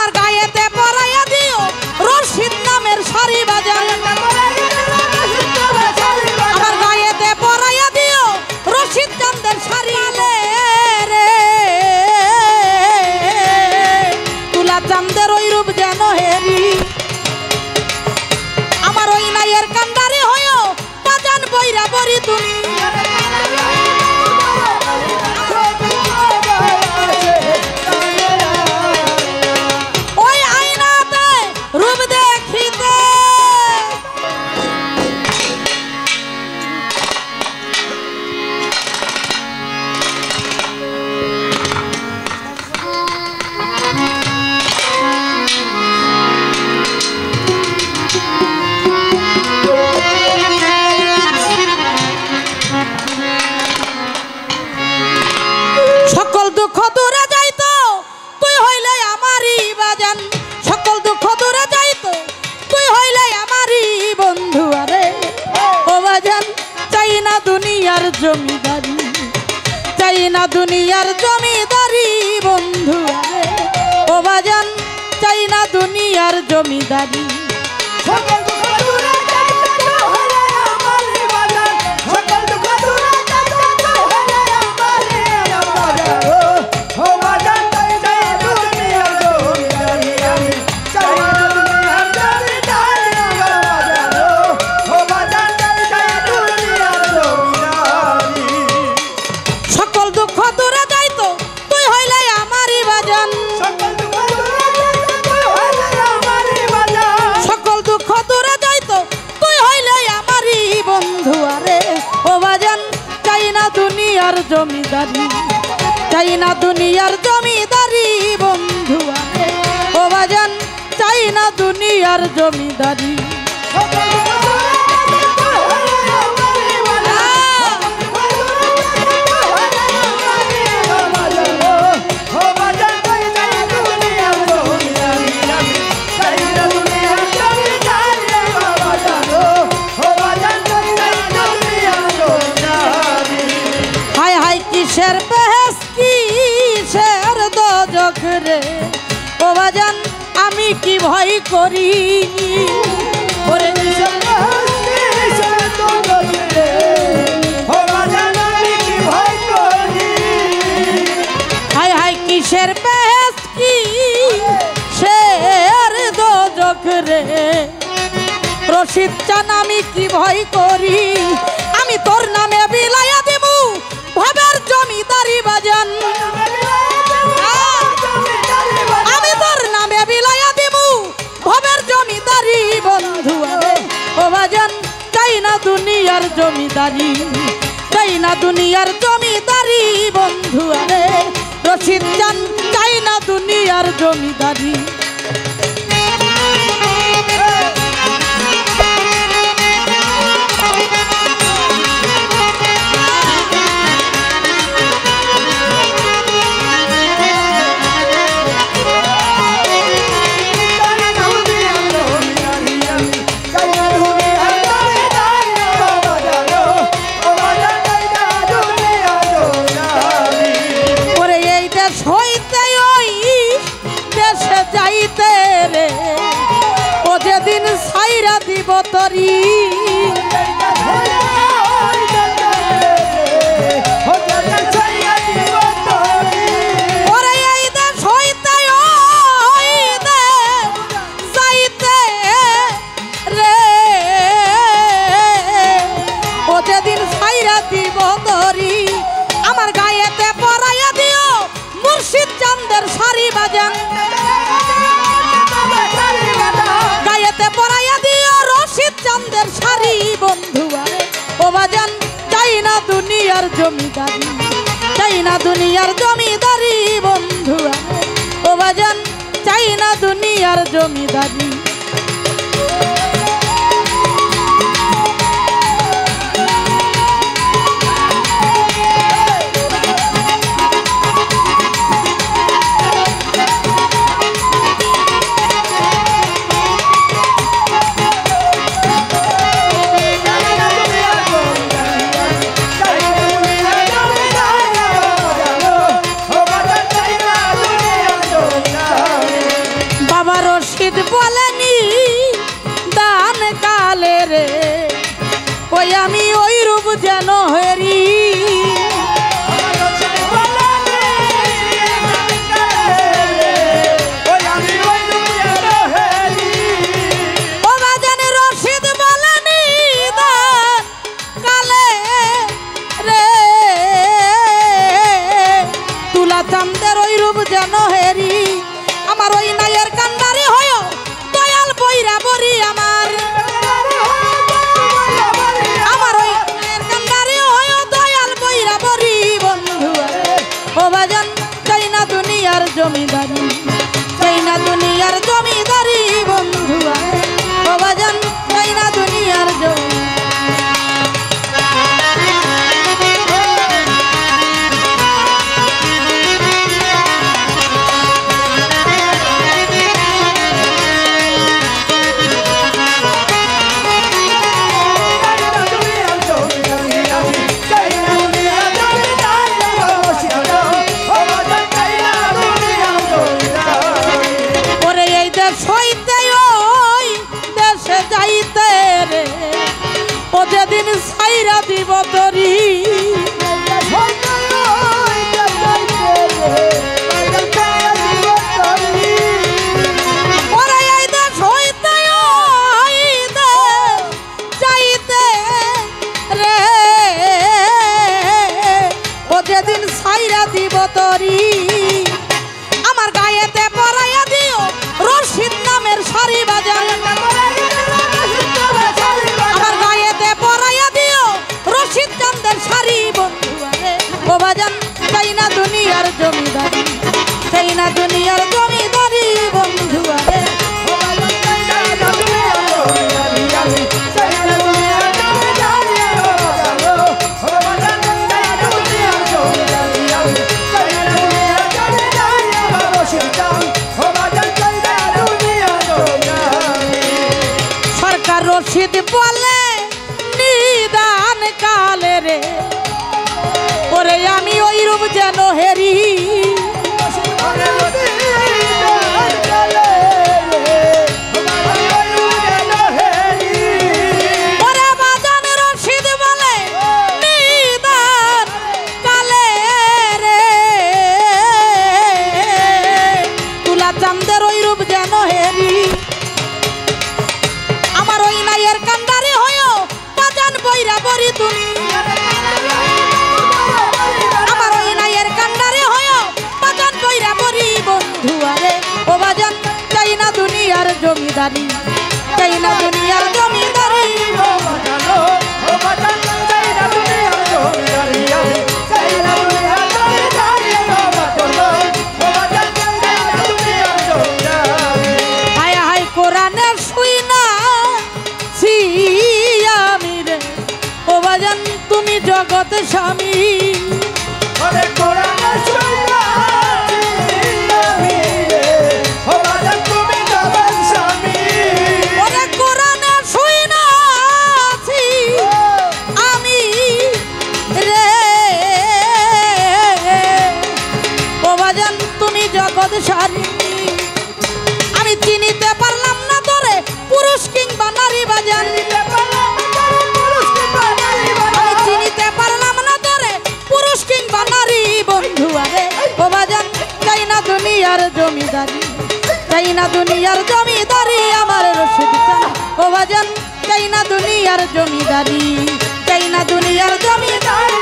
আমার গায়েতে পরাইয়া দিও রশিদ নামের শাড়ি বাজান আমার গায়েতে পরাইয়া দিও রশিদ চাঁদের শাড়ি রে তুলা চাঁদের ওই রূপ যেন হেরি আমার ওই নাইয়ের কান্দারে হয়েও বাজান বইরা বরি তুমি ওই আয়নাতে রূপ দেখিতে সকল দুঃখ দূরে যাইতো তুই হইলে আমারই বাজান সকল দুঃখ দূরে যাইতো তুই হইলে আমারই বন্ধু আরে ও বাজান চাই না দুনিয়ার জমিদারি চাই না দুনিয়ার জমিদারি বন্ধু আরে ও বাজান চাই না দুনিয়ার জমিদারি সকল দুঃখ দূরে যাইতো তুই হইলে আমারই বাজান সকল দুঃখ দূরে যাইতো তুই হইলে আমারই ও বাজান চাই না দুনিয়ার জমিদারি আমি চাই না দুনিয়ার জমিদারি ও বাজান চাই না দুনিয়ার জমিদারি সকল দুঃখ দূরে যাইতো তুই হইলে আমারই বাজান সকল দুঃখ দূরে যাইতো তুই হইলে আমারই বাজান সকল দুঃখ দূরে যাইতো তুই হইলে আমারই বন্ধু আরে ও বাজান চাই না দুনিয়ার জমিদারি চাই না দুনিয়ার জমিদারি বন্ধু আরে ও বাজান চাই না দুনিয়ার জমিদারি হায় হায় কিসের বেহেস কিসের দোজখ রে ও বাজান আমি কি ভয় করি ওরে কিসের বেহেস কিসের দোজখ রে ও বাজান আমি কি ভয় করি হায় হায় কিসের বেহেস কিসের দোজখ রে রশিদ চান আমি কি ভয় করি আমি তোর নামে বিলাইয়া দেবো ভবের জমিদারি বাজান আমি তোর নামে বিলাইয়া দেবো ভবের জমিদারি বন্ধু আরে ও বাজান চাই না দুনিয়ার জমিদারি চাই না দুনিয়ার জমিদারি বন্ধু আরে রশিদ চান চাই না দুনিয়ার জমিদারি যেদিন সাইরা দিব তরি যেদিন সাইরা দিব তরি আমার গায়েতে পরাইয়া দিও মুর্শিদ চাঁদের শাড়ি বাজান গায়েতে পরাইয়া দিও রশিদ চাঁদের শাড়ি বন্ধু আরে ও বাজান চাই না দুনিয়ার জমিদারি চাই না দুনিয়ার জমিদারি বন্ধু আরে ও বাজান চাই না দুনিয়ার জমিদারি বলেনি দান কালে রে ওই আমি ওই রূপ যেন হেরি চাঁদের ওই রূপ যেন হেরি আমার ওই নাইয়ের কান্ডারি হয় দয়াল বইরা বরি আমার ওই নাইয়ের কান্ডারি হয় দয়াল বইরা বরি বন্ধু ও বাজান চাই না দুনিয়ার জমিদারি চাই না দুনিয়ার জমিদারি বন্ধু ও বাজান চাই না দুনিয়ার জমি যেদিন সাইরা দিব তরি যেদিন সাইরা দিব তরি আমার গায়েতে পরাইয়া দিও রশিদ নামের শাড়ি বাজার ও বাজান চাই না দুনিয়ার জমিদারি চাই না দুনিয়ার জমিদারি বন্ধু সরকার রশিদ বলে নিদান কালে রে ওরে আমি ওই রূপ যেন হেরি ওরে বাজান রশিদ বলে নিদান কালে রে তুলা চাঁদের ওই রূপ যেন হেরি আমার ওই নাইয়ের কান্ডারি হয় বাজান বইরা বরি তুমি ও বাজান চাই না দুনিয়ার জমিদারি চাই না দুনিয়ার জমিদারি হায় হায় কোরআনে শুই না আমি রে ও বাজান তুমি জগৎ স্বামী আমি চিনিতে পারলাম না তোরে পুরুষ কিংবা নারী বাজান আমি চিনিতে পারলাম না তোরে পুরুষ কিংবা নারী বন্ধু আরে ও বাজান চাই না দুনিয়ার জমিদারি চাই না দুনিয়ার জমিদারি আমার রশিদ ও বাজান চাই না দুনিয়ার জমিদারি চাই না দুনিয়ার জমিদারি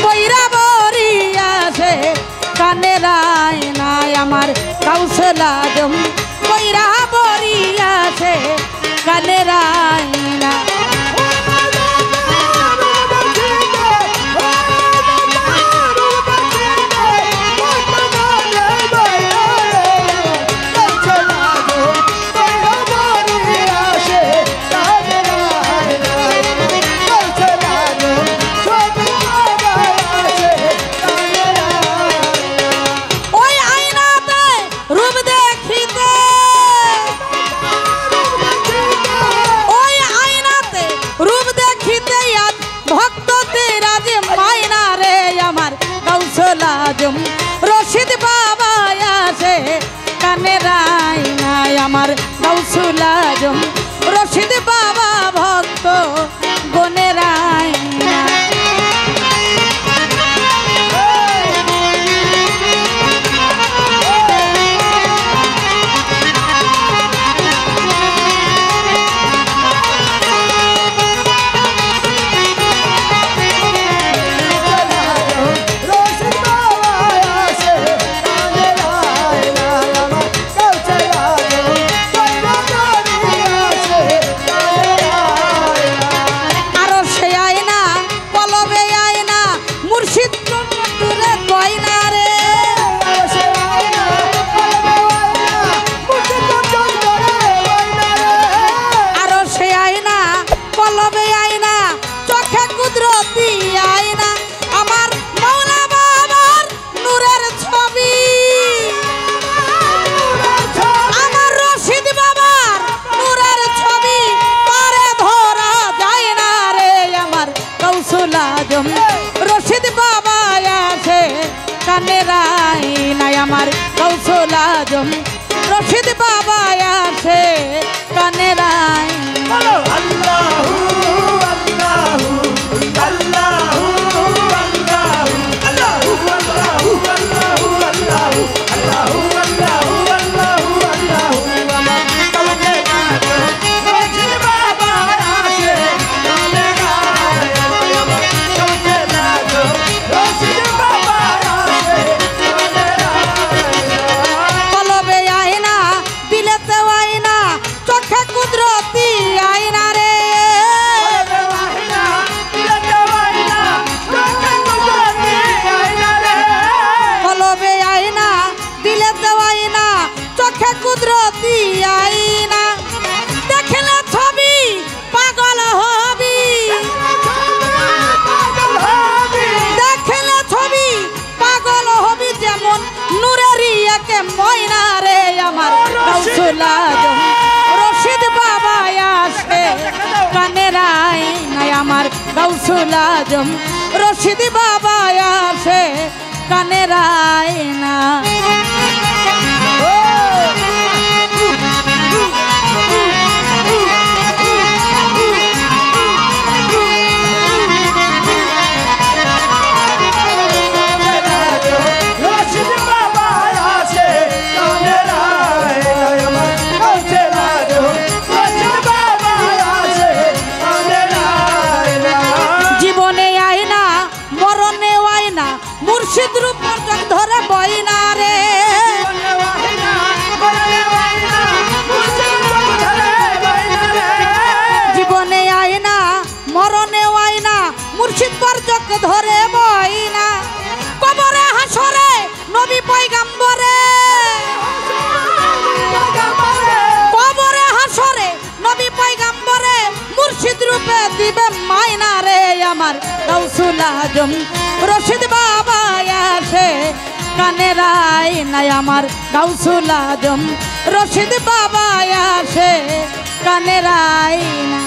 বইরা বরি আসে কানে রায় নাই আমার কাউসলা জম বইরা বরি আসে কানে রায় না কলবে আয়না চোখে কুদরতি আয়না আমার মাওলা বাবার নূরের ছবি আমার রশিদ বাবার নূরের ছবি পারে ধরা যায় না রে আমার গাউসুল আজম রশিদ বাবা আছে কানের আয়নায় আমার গাউসুল আজম রশিদ বাবা আছে কানের আয়নায় আল্লাহু আল্লাহু আল্লাহু আল্লাহু আল্লাহু আল্লাহু আল্লাহু আল্লাহু আল্লাহু আল্লাহু আল্লাহু কলবে আয়না রশিদ বাবা আছে কানের আয়নায় কলবে আয়না রশিদ বাবা আছে কানের আয়নায় কলবে আয়না দিলেতে আয়না চোখে কুদরতি আয়না রে কলবে আয়না দিলেতে আয়না চোখে কুদরতি আয়না দেখলে ছবি পাগল হবি দেখলে ছবি পাগল হবি যেমন নূরেরই একে ময়না রে আমার গাউসুল আজম রশিদ বাবা আসে কানের আয়নায় আমার গাউসুল আজম রশিদ বাবা আসে কানের আয়না রশিদ বাবা আছে কানের আয়নায় রশিদ বাবা আছে কানের আয়নায় জীবনে আয়না মরণে আয়না মুর্শিদ রূপ ধরে বইনা রে জীবনে আয়না মরণে আয়না মুর্শিদ বরজক ধরে বইনা কবরে হাসরে নবী পয়গাম্বরে কবরে হাসরে নবী পয়গাম্বরে মুর্শিদ রূপে দিবে মায়না রে আমার গাউসুল আজম রশিদ বাবা আসে কানের আয়নায় আমার গাউসুল আজম রশিদ বাবা আসে কানের আয়না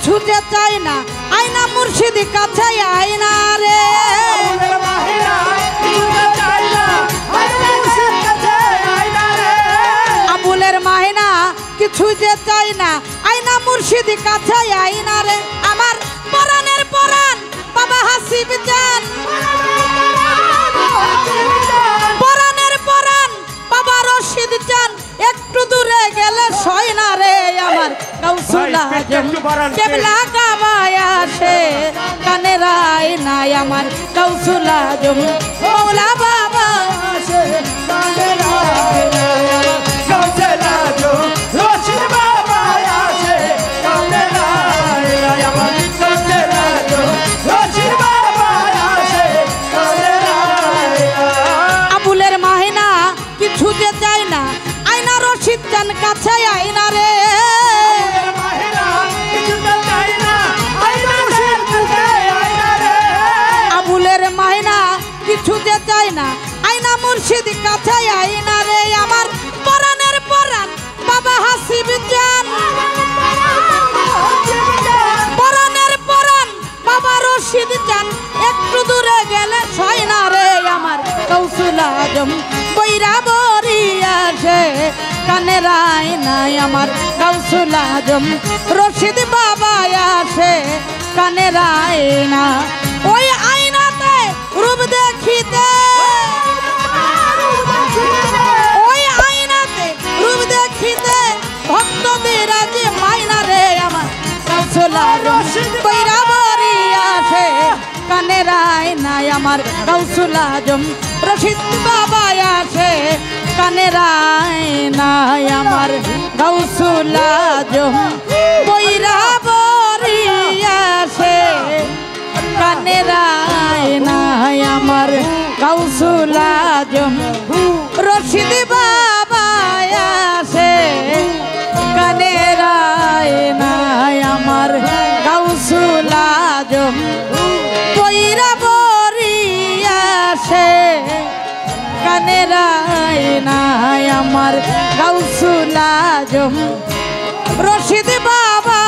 ছুটে চাই না আয়না মুর্শিদ কাছে আয়না রে আবুলের মাহিনা কিছু যে চাই না আয়না মুর্শিদ কাছে আয়না রে আমার পরাণের পরাণ বাবা হাসিব জান পরাণের পরাণ বাবা রশিদ জান একটু দূরে গেলে সয় না রে আমার গাউসুল আজম কেবলা কাবা আসে কানের আয়নায় আমার গাউসুল আজম মৌলা বাবা আসে কানের আয়নায় গাউসুল আজম রশিদ বাবা আছে কানের আয়নায় আমার গাউসুল আজম রশিদ বাবা আছে কানের আয়নায় আবুলের মাহিনা কিছু যে চাই না আয়না রশিদ জান কাছে আয়না রে আবুলের মাহিনা কিছু যে চাই না আয়না মুর্শিদ কাছে আয়না রে আমার পরাণের পরাণ বাবা হাসিব জান পরাণের পরাণ বাবা রশিদ জান একটু দূরে গেলে সয় না রে আমার গাউসুল আজম বৈরা বরি আসে কানের আয়নায় আমার গাউসুল আজম রশিদ বাবা আসে কানের আয়না ওই আয়নাতে রূপ দেখিতে ওই আয়নাতে রূপ দেখিতে ভক্তদের আজ মাইনা রে আমার গাউসুল আজম বৈরা বরি আসে কানের আয়নায় আমার গাউসুল আজম রশিদ বাবা আসে কানের আয়নায় আমার গাউসুল আজম বৈরা বরি আসে কানের আয়নায় আমার গাউসুল আজম রশিদ বাবা আসে কানের আয়নায় আমার গাউসুল আজম বৈরা বরি আসে কানের আয়নায় আমার গাউসুল আজম রশিদ বাবা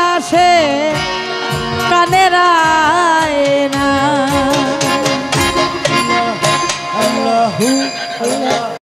আসে কানের আয়নায়। আল্লাহু আল্লাহ